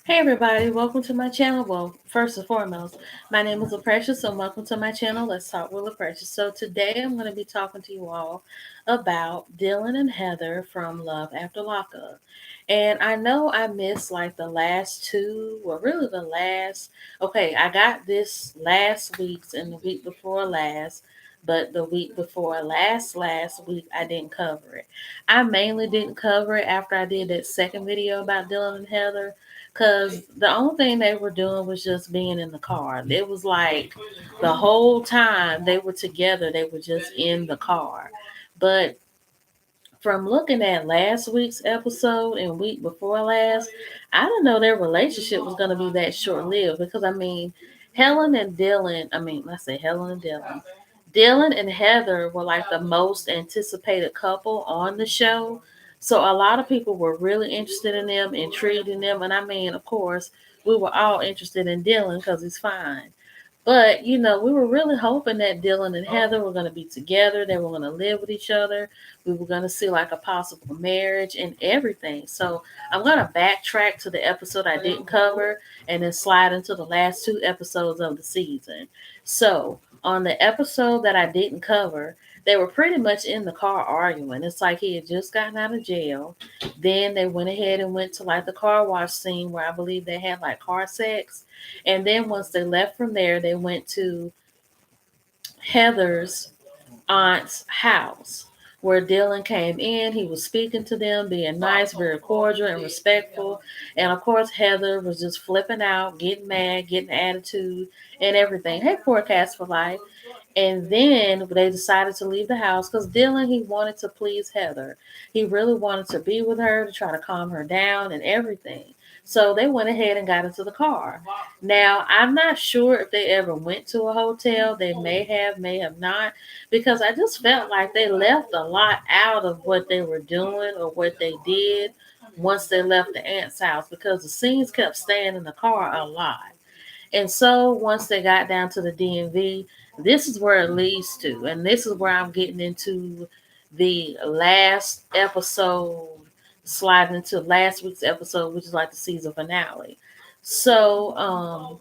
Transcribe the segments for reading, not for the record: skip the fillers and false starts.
Hey everybody, welcome to my channel. Well, first and foremost, my name is LaPrecious, so welcome to my channel. Let's talk with LaPrecious. So today I'm going to be talking to you all about Dylan and Heather from Love After Lockup. And I know I missed like the last two, or really the last, okay, I got this last week's and the week before last, but the week before last week I didn't cover it. I mainly didn't cover it after I did that second video about Dylan and Heather because the only thing they were doing was just being in the car. It was like the whole time they were together, they were just in the car. But from looking at last week's episode and week before last, I didn't know their relationship was going to be that short lived because I mean, Helen and Dylan, I mean, let's say Helen and Dylan. Dylan and Heather were like the most anticipated couple on the show. So a lot of people were really interested in them, intrigued in them. And I mean, of course, we were all interested in Dylan because he's fine. But, we were really hoping that Dylan and Heather were going to be together. They were going to live with each other. We were going to see like a possible marriage and everything. So I'm going to backtrack to the episode I didn't cover and then slide into the last two episodes of the season. So on the episode that I didn't cover, they were pretty much in the car arguing. It's like he had just gotten out of jail. Then they went ahead and went to like the car wash scene where I believe they had like car sex. And then once they left from there, they went to Heather's aunt's house where Dylan came in. He was speaking to them, being nice, very cordial and respectful. And of course, Heather was just flipping out, getting mad, getting attitude and everything. Hey, forecast for life. And then they decided to leave the house because Dylan, he wanted to please Heather. He really wanted to be with her to try to calm her down and everything. So they went ahead and got into the car. Now, I'm not sure if they ever went to a hotel. They may have not, because I just felt like they left a lot out of what they were doing or what they did once they left the aunt's house because the scenes kept staying in the car a lot. And so once they got down to the DMV, this is where it leads to. And this is where I'm getting into the last episode, sliding into last week's episode, which is like the season finale. So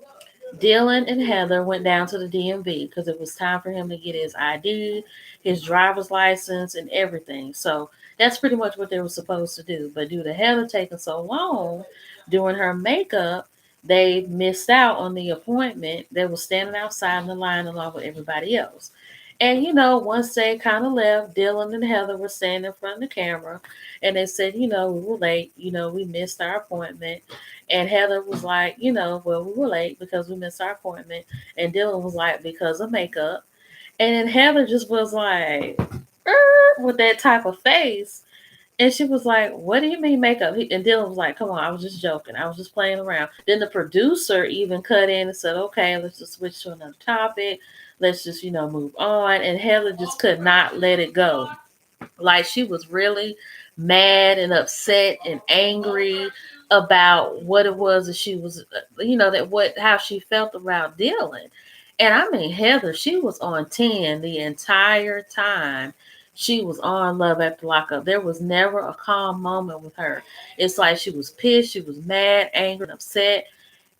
Dylan and Heather went down to the DMV because it was time for him to get his ID, his driver's license, and everything. So that's pretty much what they were supposed to do. But due to Heather taking so long doing her makeup, they missed out on the appointment. They were standing outside in the line along with everybody else. And once they kind of left, Dylan and Heather were standing in front of the camera and they said, we were late, we missed our appointment. And Heather was like, well, we were late because we missed our appointment. And Dylan was like, because of makeup. And then Heather just was like, with that type of face. And she was like, what do you mean makeup? And Dylan was like, come on, I was just joking. I was just playing around. Then the producer even cut in and said, okay, let's just switch to another topic. Let's just, move on. And Heather just could not let it go. Like she was really mad and upset and angry about what it was that she was, how she felt about Dylan. And I mean, Heather, she was on 10 the entire time she was on Love After Lockup. There was never a calm moment with her. It's like she was pissed, she was mad, angry, and upset.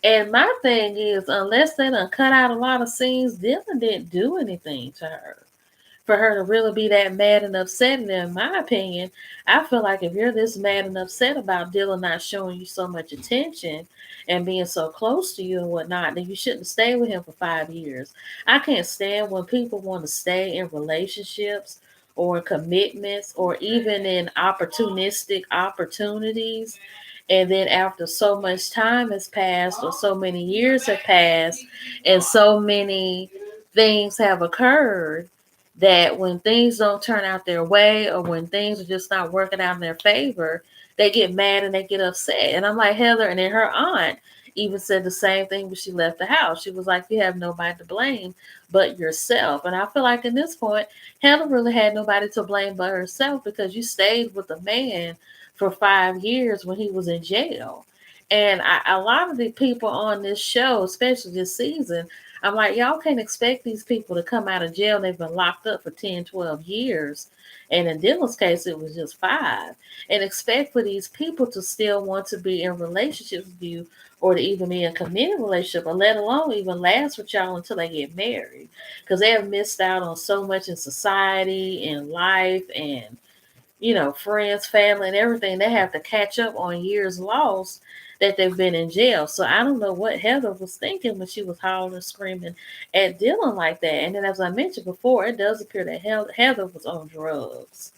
And my thing is, unless they done cut out a lot of scenes, Dylan didn't do anything to her for her to really be that mad and upset. And in my opinion, I feel like if you're this mad and upset about Dylan not showing you so much attention and being so close to you and whatnot, then you shouldn't stay with him for 5 years. I can't stand when people want to stay in relationships or in commitments or even in opportunistic opportunities. And then after so much time has passed or so many years have passed and so many things have occurred that when things don't turn out their way or when things are just not working out in their favor, they get mad and they get upset. And I'm like, Heather, and then her aunt even said the same thing when she left the house. She was like, you have nobody to blame but yourself. And I feel like in this point, Heather really had nobody to blame but herself because you stayed with a man for 5 years when he was in jail. And a lot of the people on this show, especially this season, I'm like, y'all can't expect these people to come out of jail. They've been locked up for 10, 12 years. And in Dylan's case, it was just 5. And expect for these people to still want to be in relationships with you or to even be in a committed relationship, or let alone even last with y'all until they get married. Because they have missed out on so much in society, in life, and friends, family, and everything. They have to catch up on years lost that they've been in jail. So I don't know what Heather was thinking when she was hollering and screaming at Dylan like that. And then, as I mentioned before, it does appear that Heather was on drugs.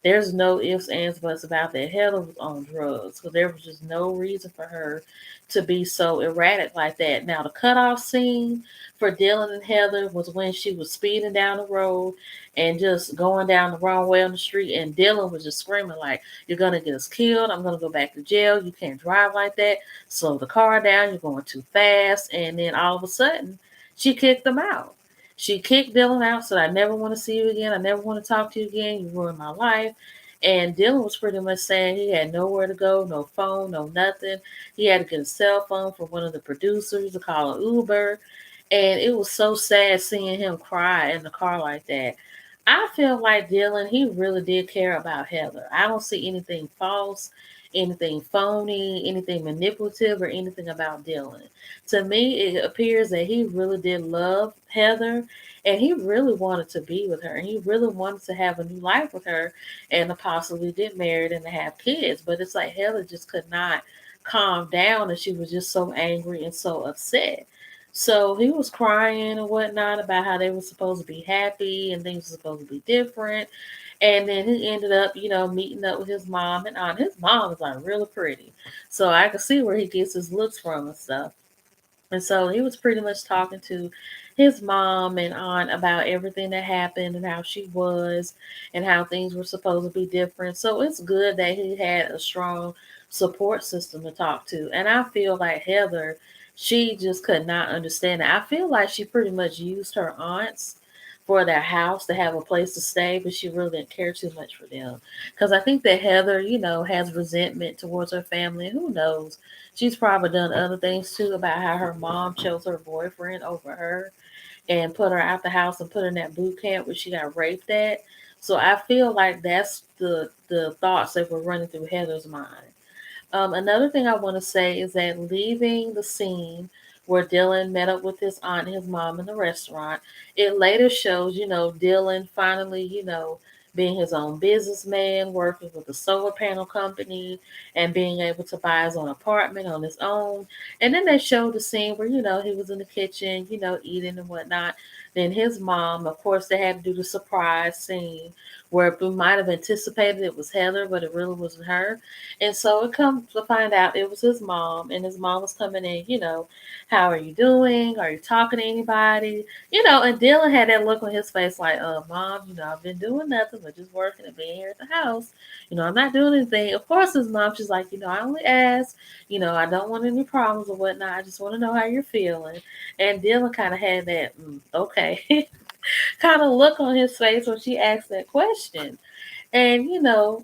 There's no ifs, ands, buts about that. Heather was on drugs because there was just no reason for her to be so erratic like that. Now, the cutoff scene for Dylan and Heather was when she was speeding down the road and just going down the wrong way on the street, and Dylan was just screaming like, "You're gonna get us killed. I'm gonna go back to jail. You can't drive like that. Slow the car down. You're going too fast." And then all of a sudden, she kicked them out. She kicked Dylan out, said, "I never want to see you again. I never want to talk to you again. You ruined my life." And Dylan was pretty much saying he had nowhere to go, no phone, no nothing. He had to get a cell phone from one of the producers to call an Uber. And it was so sad seeing him cry in the car like that. I feel like Dylan, he really did care about Heather. I don't see anything false, anything phony, anything manipulative, or anything about Dylan. To me, it appears that he really did love Heather, and he really wanted to be with her, and he really wanted to have a new life with her and to possibly get married and to have kids. But it's like Heather just could not calm down, and she was just so angry and so upset. So he was crying and whatnot about how they were supposed to be happy and things were supposed to be different. And then he ended up, meeting up with his mom and aunt. His mom was like really pretty. So I could see where he gets his looks from and stuff. And so he was pretty much talking to his mom and aunt about everything that happened and how she was and how things were supposed to be different. So it's good that he had a strong support system to talk to. And I feel like Heather, she just could not understand it. I feel like she pretty much used her aunts for their house to have a place to stay, but she really didn't care too much for them. Because I think that Heather, has resentment towards her family. And who knows? She's probably done other things too about how her mom chose her boyfriend over her and put her out the house and put her in that boot camp where she got raped at. So I feel like that's the thoughts that were running through Heather's mind. Another thing I want to say is that leaving the scene where Dylan met up with his aunt and his mom in the restaurant, it later shows, Dylan finally, being his own businessman, working with a solar panel company, and being able to buy his own apartment on his own. And then they showed the scene where, he was in the kitchen, eating and whatnot. Then his mom, of course, they had to do the surprise scene where we might have anticipated it was Heather, but it really wasn't her. And so it comes to find out it was his mom, and his mom was coming in, how are you doing? Are you talking to anybody? And Dylan had that look on his face like, mom, I've been doing nothing but just working and being here at the house. I'm not doing anything. Of course, his mom, she's like, I only asked, I don't want any problems or whatnot. I just want to know how you're feeling. And Dylan kind of had that, okay, kind of look on his face when she asked that question. And,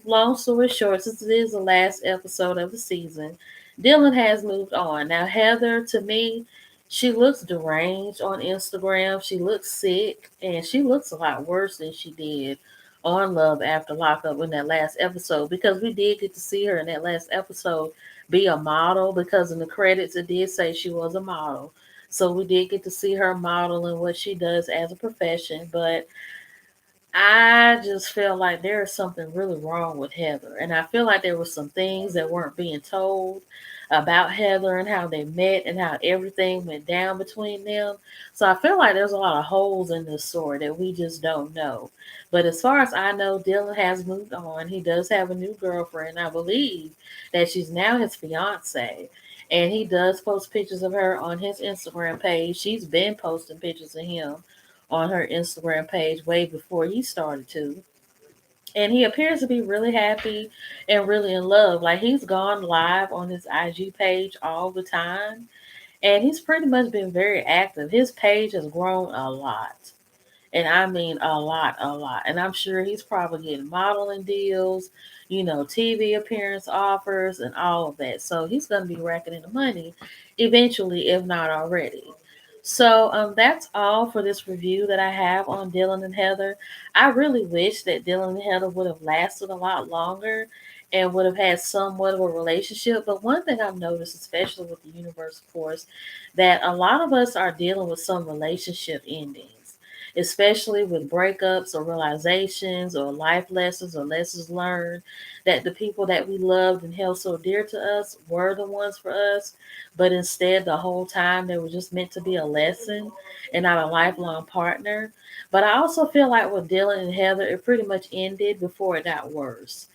long story short, since it is the last episode of the season, Dylan has moved on. Now, Heather, to me, she looks deranged on Instagram. She looks sick, and she looks a lot worse than she did on Love After Lockup in that last episode, because we did get to see her in that last episode be a model, because in the credits it did say she was a model. So we did get to see her modeling what she does as a profession, but I just feel like there is something really wrong with Heather. And I feel like there were some things that weren't being told about Heather and how they met and how everything went down between them. So I feel like there's a lot of holes in this story that we just don't know. But as far as I know, Dylan has moved on. He does have a new girlfriend. I believe that she's now his fiance. And he does post pictures of her on his Instagram page. She's been posting pictures of him on her Instagram page way before he started to. And he appears to be really happy and really in love. Like, he's gone live on his IG page all the time. And he's pretty much been very active. His page has grown a lot. And I mean a lot, a lot. And I'm sure he's probably getting modeling deals, TV appearance offers, and all of that. So he's going to be racking in the money eventually, if not already. So that's all for this review that I have on Dylan and Heather. I really wish that Dylan and Heather would have lasted a lot longer and would have had somewhat of a relationship. But one thing I've noticed, especially with the universe, of course, that a lot of us are dealing with some relationship endings, especially with breakups or realizations or life lessons or lessons learned that the people that we loved and held so dear to us were the ones for us, but instead the whole time they were just meant to be a lesson and not a lifelong partner. But I also feel like with Dylan and Heather, it pretty much ended before it got worse.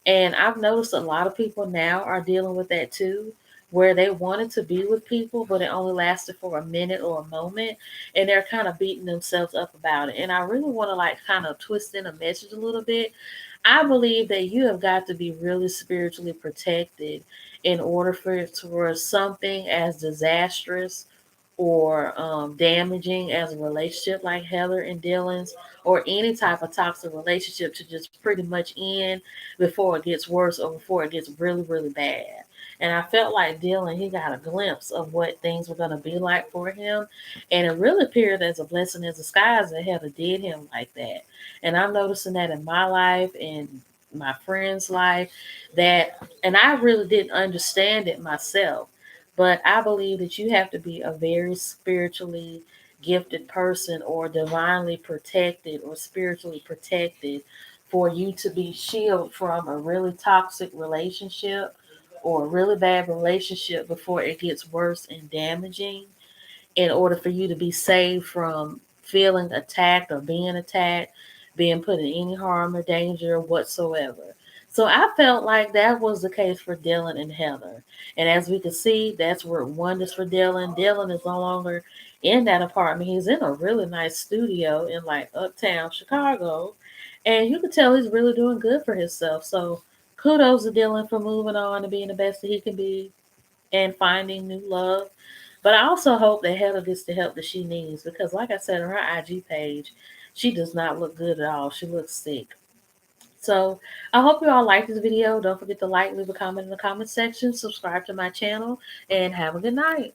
And I've noticed a lot of people now are dealing with that too, where they wanted to be with people, but it only lasted for a minute or a moment, and they're kind of beating themselves up about it. And I really want to like kind of twist in a message a little bit. I believe that you have got to be really spiritually protected in order for something as disastrous or damaging as a relationship like Heather and Dylan's, or any type of toxic relationship to just pretty much end before it gets worse or before it gets really, really bad. And I felt like Dylan, he got a glimpse of what things were going to be like for him. And it really appeared as a blessing in disguise that Heather did him like that. And I'm noticing that in my life and my friend's life, that, and I really didn't understand it myself, but I believe that you have to be a very spiritually gifted person or divinely protected or spiritually protected for you to be shielded from a really toxic relationship or a really bad relationship before it gets worse and damaging, in order for you to be saved from feeling attacked or being put in any harm or danger whatsoever. So I felt like that was the case for Dylan and Heather. And as we can see, that's where it wonders for Dylan. Dylan is no longer in that apartment. He's in a really nice studio in like uptown Chicago. And you can tell he's really doing good for himself. So kudos to Dylan for moving on and being the best that he can be and finding new love. But I also hope that Heather gets the help that she needs because, like I said, on her IG page, she does not look good at all. She looks sick. So I hope you all like this video. Don't forget to like, leave a comment in the comment section, subscribe to my channel, and have a good night.